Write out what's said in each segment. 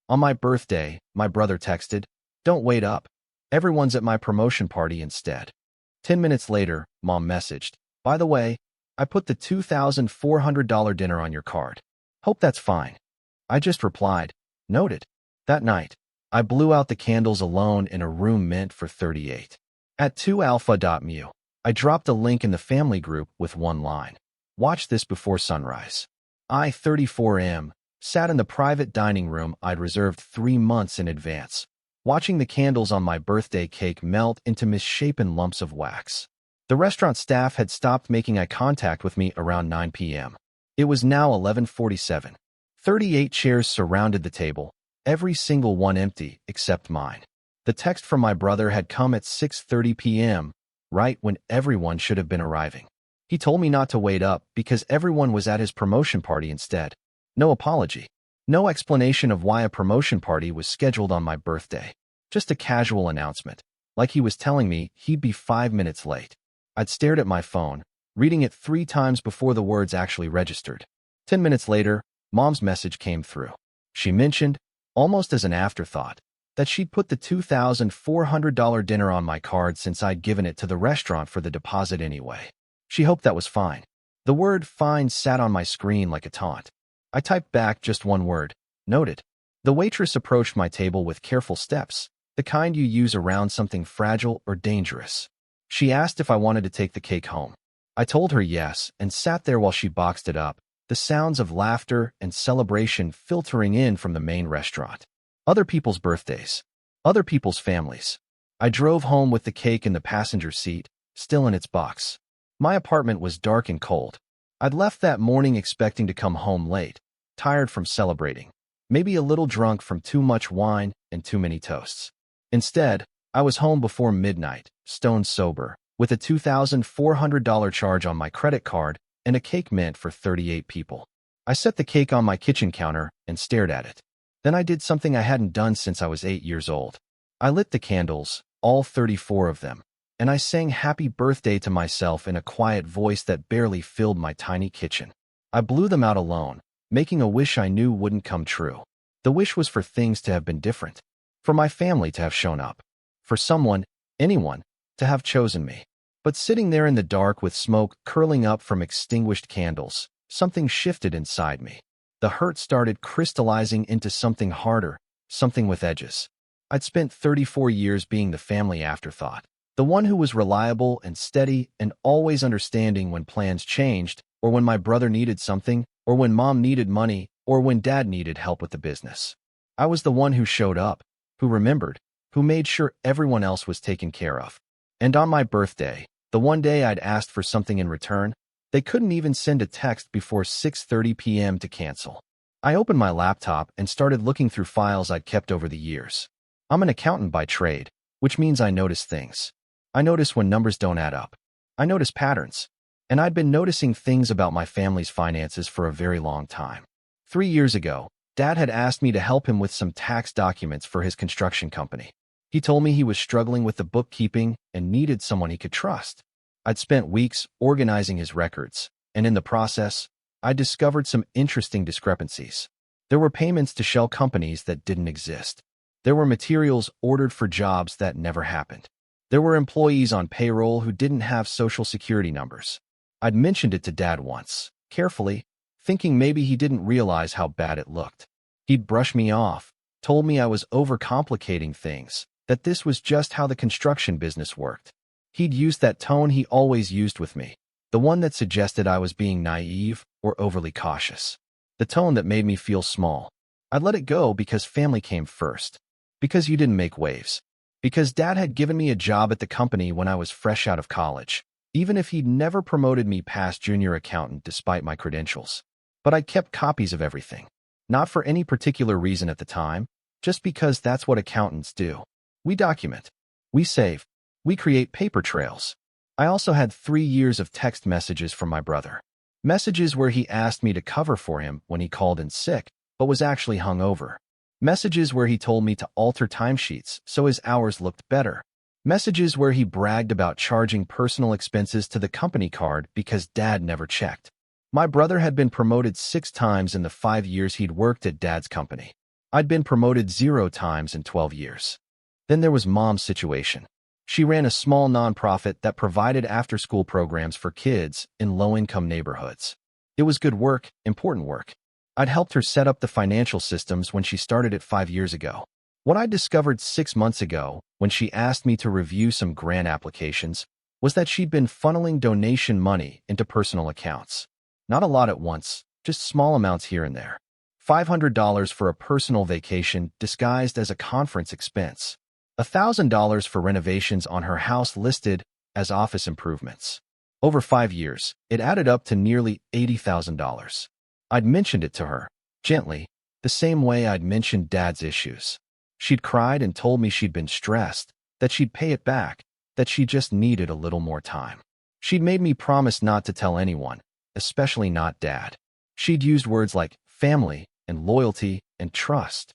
On my birthday, my brother texted, "Don't wait up. Everyone's at my promotion party instead." 10 minutes later, Mom messaged, "By the way, I put the $2,400 dinner on your card. Hope that's fine." I just replied, "Noted." That night, I blew out the candles alone in a room meant for 38. At 2alpha.mu, I dropped a link in the family group with one line. Watch this before sunrise. I, 34M, sat in the private dining room I'd reserved 3 months in advance, watching the candles on my birthday cake melt into misshapen lumps of wax. The restaurant staff had stopped making eye contact with me around 9 p.m. It was now 11:47. 38 chairs surrounded the table, every single one empty except mine. The text from my brother had come at 6:30 p.m., right when everyone should have been arriving. He told me not to wait up because everyone was at his promotion party instead. No apology. No explanation of why a promotion party was scheduled on my birthday. Just a casual announcement, like he was telling me he'd be 5 minutes late. I'd stared at my phone, reading it 3 times before the words actually registered. 10 minutes later, Mom's message came through. She mentioned, almost as an afterthought, that she'd put the $2,400 dinner on my card since I'd given it to the restaurant for the deposit anyway. She hoped that was fine. The word "fine" sat on my screen like a taunt. I typed back just one word, "Noted." The waitress approached my table with careful steps, the kind you use around something fragile or dangerous. She asked if I wanted to take the cake home. I told her yes and sat there while she boxed it up, the sounds of laughter and celebration filtering in from the main restaurant. Other people's birthdays. Other people's families. I drove home with the cake in the passenger seat, still in its box. My apartment was dark and cold. I'd left that morning expecting to come home late, tired from celebrating, maybe a little drunk from too much wine and too many toasts. Instead, I was home before midnight, stone sober, with a $2,400 charge on my credit card and a cake meant for 38 people. I set the cake on my kitchen counter and stared at it. Then I did something I hadn't done since I was 8 years old. I lit the candles, all 34 of them, and I sang happy birthday to myself in a quiet voice that barely filled my tiny kitchen. I blew them out alone, making a wish I knew wouldn't come true. The wish was for things to have been different, for my family to have shown up, for someone, anyone, to have chosen me. But sitting there in the dark with smoke curling up from extinguished candles, something shifted inside me. The hurt started crystallizing into something harder, something with edges. I'd spent 34 years being the family afterthought, the one who was reliable and steady and always understanding when plans changed, or when my brother needed something, or when Mom needed money, or when Dad needed help with the business. I was the one who showed up, who remembered, who made sure everyone else was taken care of. And on my birthday, the one day I'd asked for something in return, they couldn't even send a text before 6:30 p.m. to cancel. I opened my laptop and started looking through files I'd kept over the years. I'm an accountant by trade, which means I notice things. I notice when numbers don't add up. I notice patterns. And I'd been noticing things about my family's finances for a very long time. 3 years ago, Dad had asked me to help him with some tax documents for his construction company. He told me he was struggling with the bookkeeping and needed someone he could trust. I'd spent weeks organizing his records, and in the process, I discovered some interesting discrepancies. There were payments to shell companies that didn't exist. There were materials ordered for jobs that never happened. There were employees on payroll who didn't have social security numbers. I'd mentioned it to Dad once, carefully, thinking maybe he didn't realize how bad it looked. He'd brush me off, told me I was overcomplicating things, that this was just how the construction business worked. He'd used that tone he always used with me, the one that suggested I was being naive or overly cautious. The tone that made me feel small. I'd let it go because family came first. Because you didn't make waves. Because Dad had given me a job at the company when I was fresh out of college, even if he'd never promoted me past junior accountant despite my credentials. But I kept copies of everything. Not for any particular reason at the time, just because that's what accountants do. We document. We save. We create paper trails. I also had 3 years of text messages from my brother. Messages where he asked me to cover for him when he called in sick, but was actually hungover. Messages where he told me to alter timesheets so his hours looked better. Messages where he bragged about charging personal expenses to the company card because Dad never checked. My brother had been promoted 6 times in the 5 years he'd worked at Dad's company. I'd been promoted 0 times in 12 years. Then there was Mom's situation. She ran a small nonprofit that provided after-school programs for kids in low-income neighborhoods. It was good work, important work. I'd helped her set up the financial systems when she started it 5 years ago. What I discovered 6 months ago, when she asked me to review some grant applications, was that she'd been funneling donation money into personal accounts. Not a lot at once, just small amounts here and there. $500 for a personal vacation disguised as a conference expense. $1,000 for renovations on her house listed as office improvements. Over 5 years, it added up to nearly $80,000. I'd mentioned it to her, gently, the same way I'd mentioned Dad's issues. She'd cried and told me she'd been stressed, that she'd pay it back, that she just needed a little more time. She'd made me promise not to tell anyone, especially not Dad. She'd used words like family and loyalty and trust.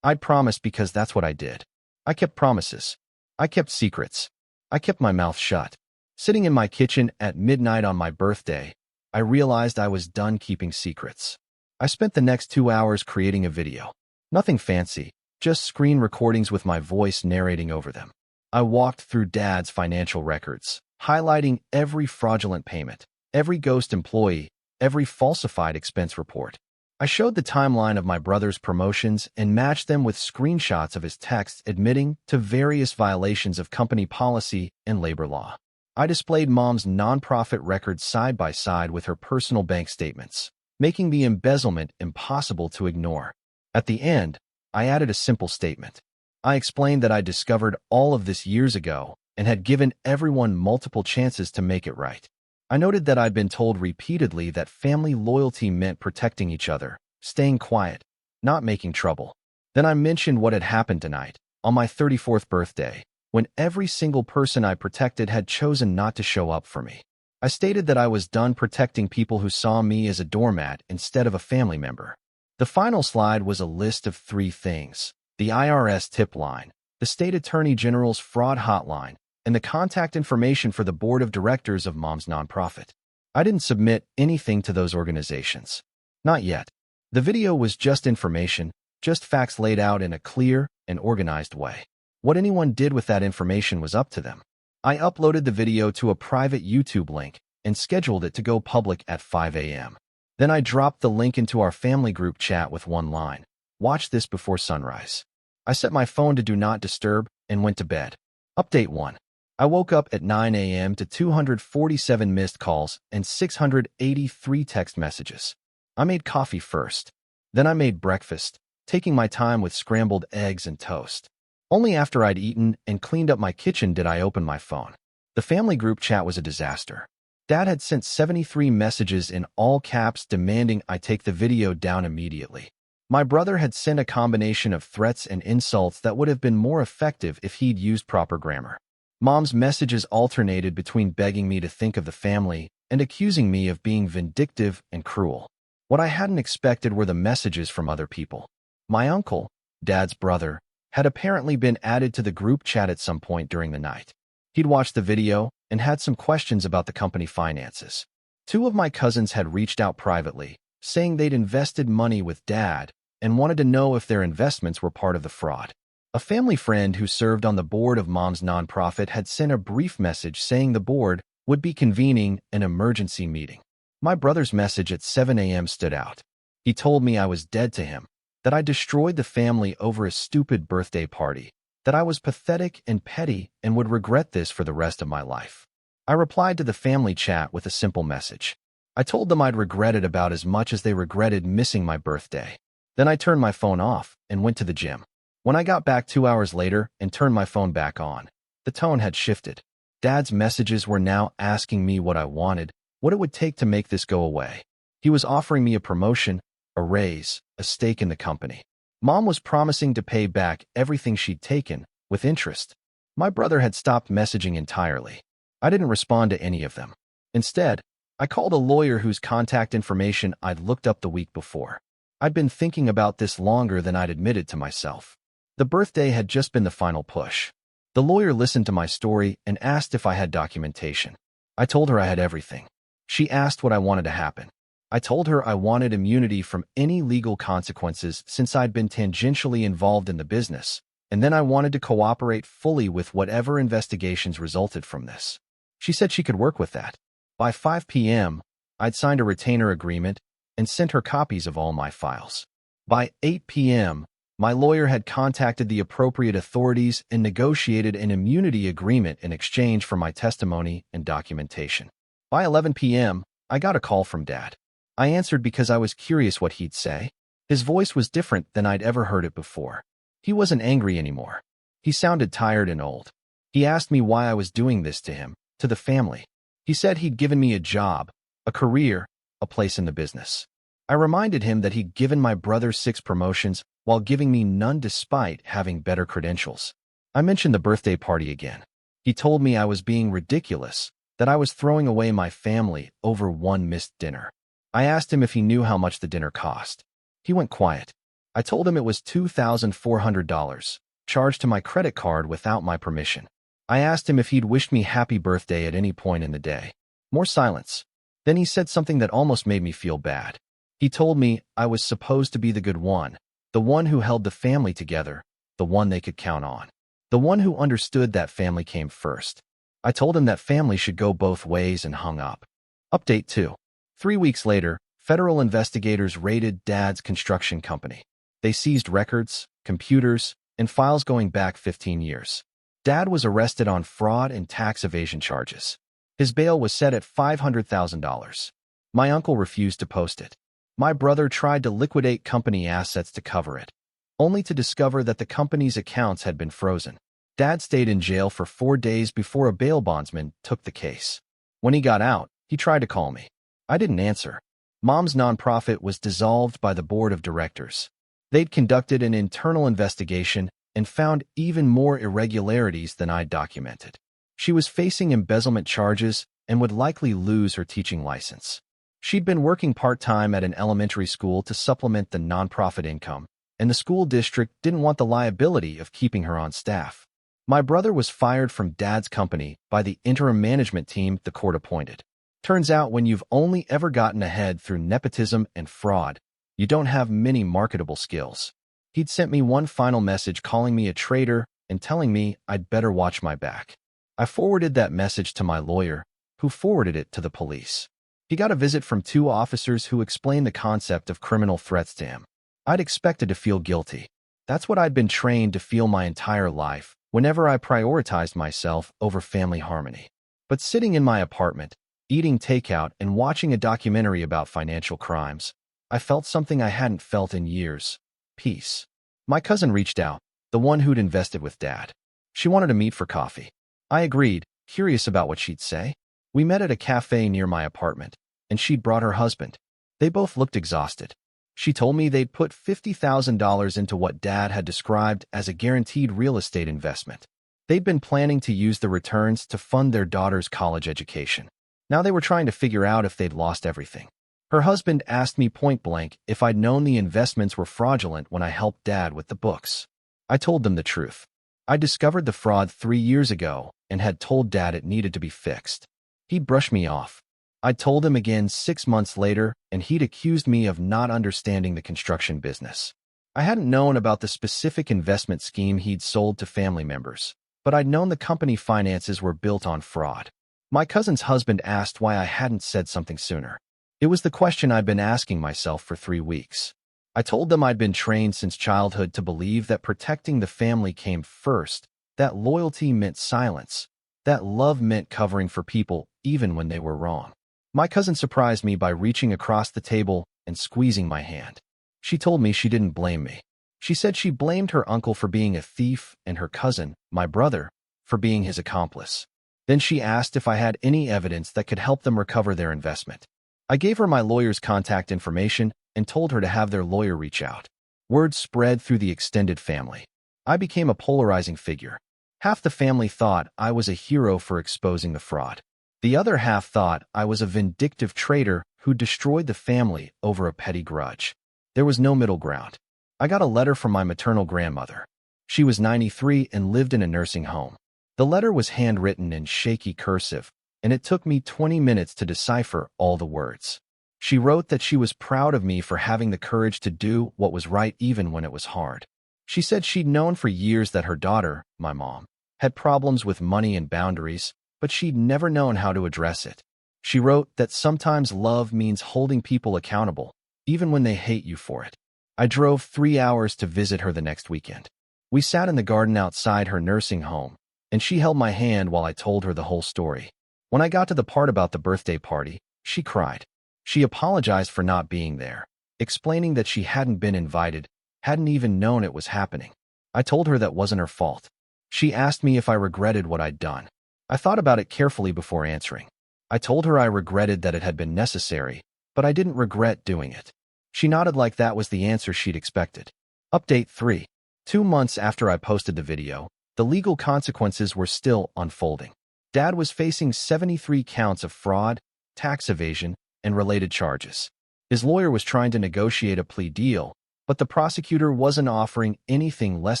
I'd promised because that's what I did. I kept promises. I kept secrets. I kept my mouth shut. Sitting in my kitchen at midnight on my birthday, I realized I was done keeping secrets. I spent the next 2 hours creating a video. Nothing fancy, just screen recordings with my voice narrating over them. I walked through Dad's financial records, highlighting every fraudulent payment, every ghost employee, every falsified expense report. I showed the timeline of my brother's promotions and matched them with screenshots of his texts admitting to various violations of company policy and labor law. I displayed Mom's nonprofit records side by side with her personal bank statements, making the embezzlement impossible to ignore. At the end, I added a simple statement. I explained that I discovered all of this years ago and had given everyone multiple chances to make it right. I noted that I'd been told repeatedly that family loyalty meant protecting each other, staying quiet, not making trouble. Then I mentioned what had happened tonight, on my 34th birthday, when every single person I protected had chosen not to show up for me. I stated that I was done protecting people who saw me as a doormat instead of a family member. The final slide was a list of 3 things: the IRS tip line, the State Attorney General's fraud hotline, and the contact information for the board of directors of Mom's nonprofit. I didn't submit anything to those organizations. Not yet. The video was just information, just facts laid out in a clear and organized way. What anyone did with that information was up to them. I uploaded the video to a private YouTube link and scheduled it to go public at 5 a.m. Then I dropped the link into our family group chat with one line: "Watch this before sunrise." I set my phone to Do Not Disturb and went to bed. Update 1. I woke up at 9 a.m. to 247 missed calls and 683 text messages. I made coffee first. Then I made breakfast, taking my time with scrambled eggs and toast. Only after I'd eaten and cleaned up my kitchen did I open my phone. The family group chat was a disaster. Dad had sent 73 messages in all caps demanding I take the video down immediately. My brother had sent a combination of threats and insults that would have been more effective if he'd used proper grammar. Mom's messages alternated between begging me to think of the family and accusing me of being vindictive and cruel. What I hadn't expected were the messages from other people. My uncle, Dad's brother, had apparently been added to the group chat at some point during the night. He'd watched the video and had some questions about the company finances. 2 of my cousins had reached out privately, saying they'd invested money with Dad and wanted to know if their investments were part of the fraud. A family friend who served on the board of Mom's nonprofit had sent a brief message saying the board would be convening an emergency meeting. My brother's message at 7 a.m. stood out. He told me I was dead to him, that I destroyed the family over a stupid birthday party, that I was pathetic and petty and would regret this for the rest of my life. I replied to the family chat with a simple message. I told them I'd regret it about as much as they regretted missing my birthday. Then I turned my phone off and went to the gym. When I got back 2 hours later and turned my phone back on, the tone had shifted. Dad's messages were now asking me what I wanted, what it would take to make this go away. He was offering me a promotion, a raise, a stake in the company. Mom was promising to pay back everything she'd taken, with interest. My brother had stopped messaging entirely. I didn't respond to any of them. Instead, I called a lawyer whose contact information I'd looked up the week before. I'd been thinking about this longer than I'd admitted to myself. The birthday had just been the final push. The lawyer listened to my story and asked if I had documentation. I told her I had everything. She asked what I wanted to happen. I told her I wanted immunity from any legal consequences since I'd been tangentially involved in the business, and then I wanted to cooperate fully with whatever investigations resulted from this. She said she could work with that. By 5 p.m., I'd signed a retainer agreement and sent her copies of all my files. By 8 p.m., my lawyer had contacted the appropriate authorities and negotiated an immunity agreement in exchange for my testimony and documentation. By 11 p.m., I got a call from Dad. I answered because I was curious what he'd say. His voice was different than I'd ever heard it before. He wasn't angry anymore. He sounded tired and old. He asked me why I was doing this to him, to the family. He said he'd given me a job, a career, a place in the business. I reminded him that he'd given my brother 6 promotions while giving me none despite having better credentials. I mentioned the birthday party again. He told me I was being ridiculous, that I was throwing away my family over one missed dinner. I asked him if he knew how much the dinner cost. He went quiet. I told him it was $2,400, charged to my credit card without my permission. I asked him if he'd wished me happy birthday at any point in the day. More silence. Then he said something that almost made me feel bad. He told me I was supposed to be the good one, the one who held the family together, the one they could count on, the one who understood that family came first. I told him that family should go both ways and hung up. Update 2. 3 weeks later, federal investigators raided Dad's construction company. They seized records, computers, and files going back 15 years. Dad was arrested on fraud and tax evasion charges. His bail was set at $500,000. My uncle refused to post it. My brother tried to liquidate company assets to cover it, only to discover that the company's accounts had been frozen. Dad stayed in jail for 4 days before a bail bondsman took the case. When he got out, he tried to call me. I didn't answer. Mom's nonprofit was dissolved by the board of directors. They'd conducted an internal investigation and found even more irregularities than I'd documented. She was facing embezzlement charges and would likely lose her teaching license. She'd been working part-time at an elementary school to supplement the nonprofit income, and the school district didn't want the liability of keeping her on staff. My brother was fired from Dad's company by the interim management team the court appointed. Turns out when you've only ever gotten ahead through nepotism and fraud, you don't have many marketable skills. He'd sent me one final message calling me a traitor and telling me I'd better watch my back. I forwarded that message to my lawyer, who forwarded it to the police. He got a visit from 2 officers who explained the concept of criminal threats to him. I'd expected to feel guilty. That's what I'd been trained to feel my entire life, whenever I prioritized myself over family harmony. But sitting in my apartment, eating takeout and watching a documentary about financial crimes, I felt something I hadn't felt in years. Peace. My cousin reached out, the one who'd invested with Dad. She wanted to meet for coffee. I agreed, curious about what she'd say. We met at a cafe near my apartment, and she'd brought her husband. They both looked exhausted. She told me they'd put $50,000 into what Dad had described as a guaranteed real estate investment. They'd been planning to use the returns to fund their daughter's college education. Now they were trying to figure out if they'd lost everything. Her husband asked me point blank if I'd known the investments were fraudulent when I helped Dad with the books. I told them the truth. I discovered the fraud 3 years ago and had told Dad it needed to be fixed. He'd brushed me off. I'd told him again 6 months later, and he'd accused me of not understanding the construction business. I hadn't known about the specific investment scheme he'd sold to family members, but I'd known the company finances were built on fraud. My cousin's husband asked why I hadn't said something sooner. It was the question I'd been asking myself for 3 weeks. I told them I'd been trained since childhood to believe that protecting the family came first, that loyalty meant silence, that love meant covering for people even when they were wrong. My cousin surprised me by reaching across the table and squeezing my hand. She told me she didn't blame me. She said she blamed her uncle for being a thief and her cousin, my brother, for being his accomplice. Then she asked if I had any evidence that could help them recover their investment. I gave her my lawyer's contact information and told her to have their lawyer reach out. Word spread through the extended family. I became a polarizing figure. Half the family thought I was a hero for exposing the fraud. The other half thought I was a vindictive traitor who destroyed the family over a petty grudge. There was no middle ground. I got a letter from my maternal grandmother. She was 93 and lived in a nursing home. The letter was handwritten in shaky cursive, and it took me 20 minutes to decipher all the words. She wrote that she was proud of me for having the courage to do what was right even when it was hard. She said she'd known for years that her daughter, my mom, had problems with money and boundaries, but she'd never known how to address it. She wrote that sometimes love means holding people accountable, even when they hate you for it. I drove 3 hours to visit her the next weekend. We sat in the garden outside her nursing home, and she held my hand while I told her the whole story. When I got to the part about the birthday party, she cried. She apologized for not being there, explaining that she hadn't been invited, hadn't even known it was happening. I told her that wasn't her fault. She asked me if I regretted what I'd done. I thought about it carefully before answering. I told her I regretted that it had been necessary, but I didn't regret doing it. She nodded like that was the answer she'd expected. Update 3. 2 months after I posted the video, the legal consequences were still unfolding. Dad was facing 73 counts of fraud, tax evasion, and related charges. His lawyer was trying to negotiate a plea deal, but the prosecutor wasn't offering anything less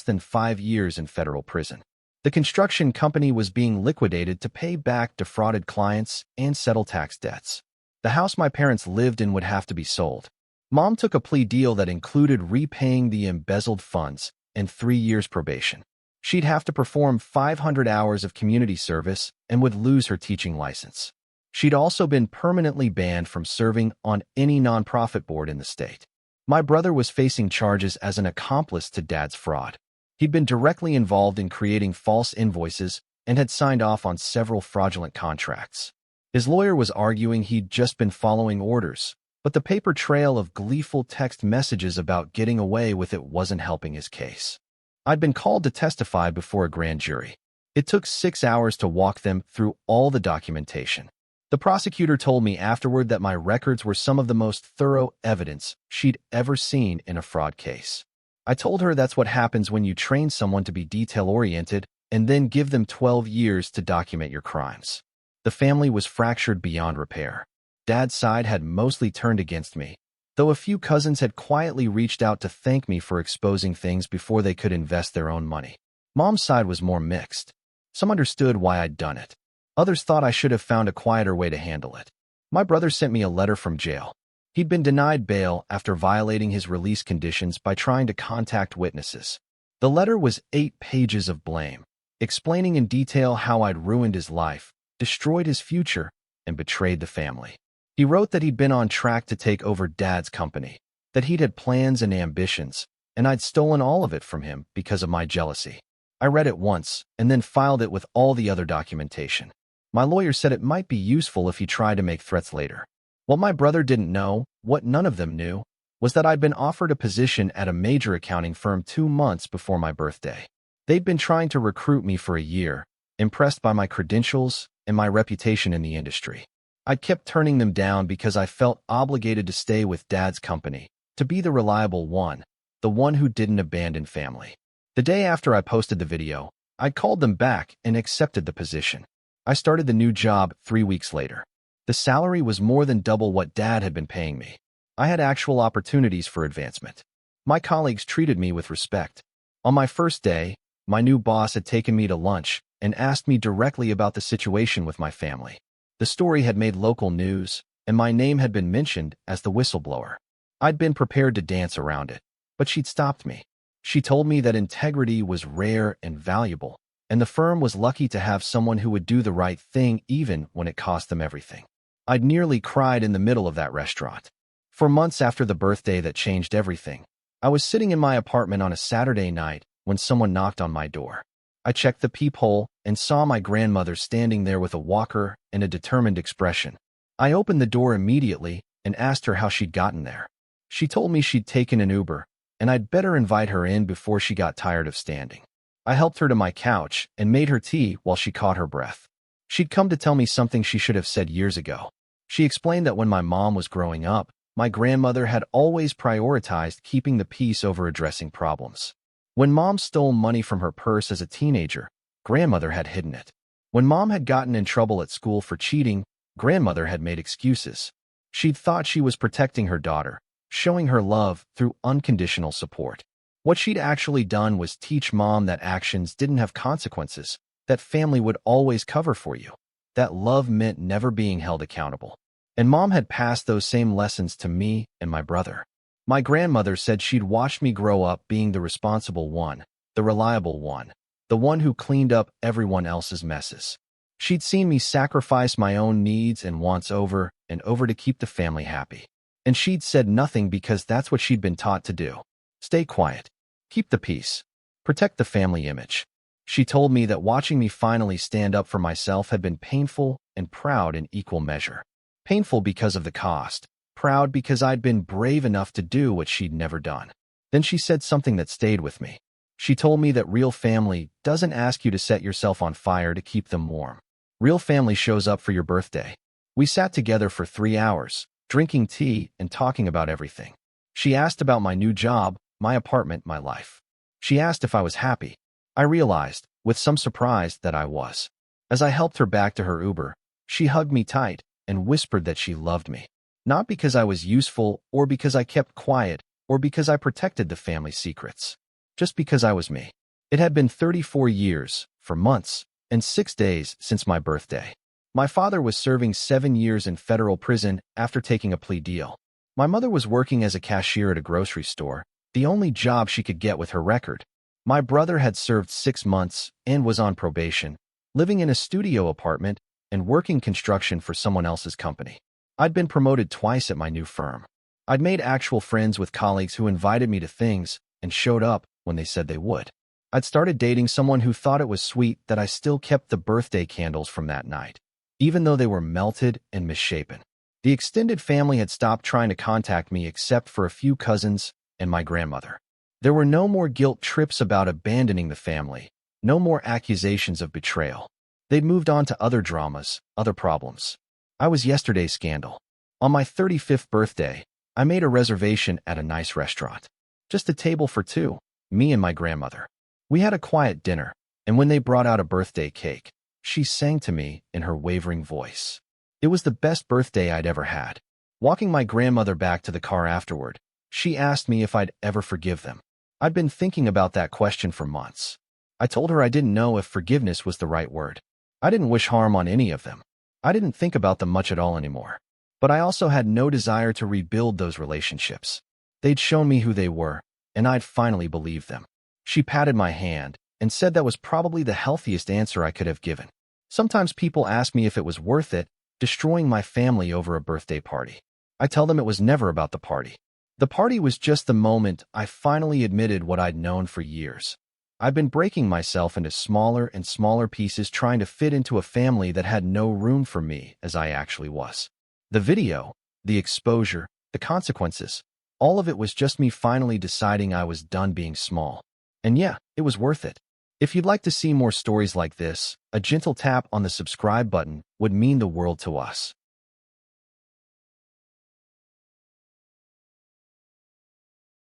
than 5 years in federal prison. The construction company was being liquidated to pay back defrauded clients and settle tax debts. The house my parents lived in would have to be sold. Mom took a plea deal that included repaying the embezzled funds and 3 years probation. She'd have to perform 500 hours of community service and would lose her teaching license. She'd also been permanently banned from serving on any nonprofit board in the state. My brother was facing charges as an accomplice to Dad's fraud. He'd been directly involved in creating false invoices and had signed off on several fraudulent contracts. His lawyer was arguing he'd just been following orders, but the paper trail of gleeful text messages about getting away with it wasn't helping his case. I'd been called to testify before a grand jury. It took 6 hours to walk them through all the documentation. The prosecutor told me afterward that my records were some of the most thorough evidence she'd ever seen in a fraud case. I told her that's what happens when you train someone to be detail-oriented and then give them 12 years to document your crimes. The family was fractured beyond repair. Dad's side had mostly turned against me, though a few cousins had quietly reached out to thank me for exposing things before they could invest their own money. Mom's side was more mixed. Some understood why I'd done it. Others thought I should have found a quieter way to handle it. My brother sent me a letter from jail. He'd been denied bail after violating his release conditions by trying to contact witnesses. The letter was 8 pages of blame, explaining in detail how I'd ruined his life, destroyed his future, and betrayed the family. He wrote that he'd been on track to take over Dad's company, that he'd had plans and ambitions, and I'd stolen all of it from him because of my jealousy. I read it once and then filed it with all the other documentation. My lawyer said it might be useful if he tried to make threats later. What my brother didn't know, what none of them knew, was that I'd been offered a position at a major accounting firm 2 months before my birthday. They'd been trying to recruit me for a year, impressed by my credentials and my reputation in the industry. I kept turning them down because I felt obligated to stay with Dad's company, to be the reliable one, the one who didn't abandon family. The day after I posted the video, I called them back and accepted the position. I started the new job 3 weeks later. The salary was more than double what Dad had been paying me. I had actual opportunities for advancement. My colleagues treated me with respect. On my first day, my new boss had taken me to lunch and asked me directly about the situation with my family. The story had made local news, and my name had been mentioned as the whistleblower. I'd been prepared to dance around it, but she'd stopped me. She told me that integrity was rare and valuable, and the firm was lucky to have someone who would do the right thing even when it cost them everything. I'd nearly cried in the middle of that restaurant. For months after the birthday that changed everything, I was sitting in my apartment on a Saturday night when someone knocked on my door. I checked the peephole and saw my grandmother standing there with a walker and a determined expression. I opened the door immediately and asked her how she'd gotten there. She told me she'd taken an Uber, and I'd better invite her in before she got tired of standing. I helped her to my couch and made her tea while she caught her breath. She'd come to tell me something she should have said years ago. She explained that when my mom was growing up, my grandmother had always prioritized keeping the peace over addressing problems. When Mom stole money from her purse as a teenager, Grandmother had hidden it. When Mom had gotten in trouble at school for cheating, Grandmother had made excuses. She'd thought she was protecting her daughter, showing her love through unconditional support. What she'd actually done was teach Mom that actions didn't have consequences, that family would always cover for you, that love meant never being held accountable. And Mom had passed those same lessons to me and my brother. My grandmother said she'd watched me grow up being the responsible one, the reliable one, the one who cleaned up everyone else's messes. She'd seen me sacrifice my own needs and wants over and over to keep the family happy. And she'd said nothing because that's what she'd been taught to do. Stay quiet. Keep the peace. Protect the family image. She told me that watching me finally stand up for myself had been painful and proud in equal measure. Painful because of the cost, proud because I'd been brave enough to do what she'd never done. Then she said something that stayed with me. She told me that real family doesn't ask you to set yourself on fire to keep them warm. Real family shows up for your birthday. We sat together for 3 hours, drinking tea and talking about everything. She asked about my new job, my apartment, my life. She asked if I was happy. I realized, with some surprise, that I was. As I helped her back to her Uber, she hugged me tight and whispered that she loved me. Not because I was useful or because I kept quiet or because I protected the family secrets. Just because I was me. It had been 34 years, 4 months, and 6 days since my birthday. My father was serving 7 years in federal prison after taking a plea deal. My mother was working as a cashier at a grocery store, the only job she could get with her record. My brother had served 6 months and was on probation, living in a studio apartment and working construction for someone else's company. I'd been promoted twice at my new firm. I'd made actual friends with colleagues who invited me to things and showed up when they said they would. I'd started dating someone who thought it was sweet that I still kept the birthday candles from that night, even though they were melted and misshapen. The extended family had stopped trying to contact me except for a few cousins and my grandmother. There were no more guilt trips about abandoning the family, no more accusations of betrayal. They'd moved on to other dramas, other problems. I was yesterday's scandal. On my 35th birthday, I made a reservation at a nice restaurant. Just a table for 2, me and my grandmother. We had a quiet dinner, and when they brought out a birthday cake, she sang to me in her wavering voice. It was the best birthday I'd ever had. Walking my grandmother back to the car afterward, she asked me if I'd ever forgive them. I'd been thinking about that question for months. I told her I didn't know if forgiveness was the right word. I didn't wish harm on any of them. I didn't think about them much at all anymore. But I also had no desire to rebuild those relationships. They'd shown me who they were, and I'd finally believed them. She patted my hand and said that was probably the healthiest answer I could have given. Sometimes people ask me if it was worth it, destroying my family over a birthday party. I tell them it was never about the party. The party was just the moment I finally admitted what I'd known for years. I've been breaking myself into smaller and smaller pieces trying to fit into a family that had no room for me as I actually was. The video, the exposure, the consequences, all of it was just me finally deciding I was done being small. And yeah, it was worth it. If you'd like to see more stories like this, a gentle tap on the subscribe button would mean the world to us.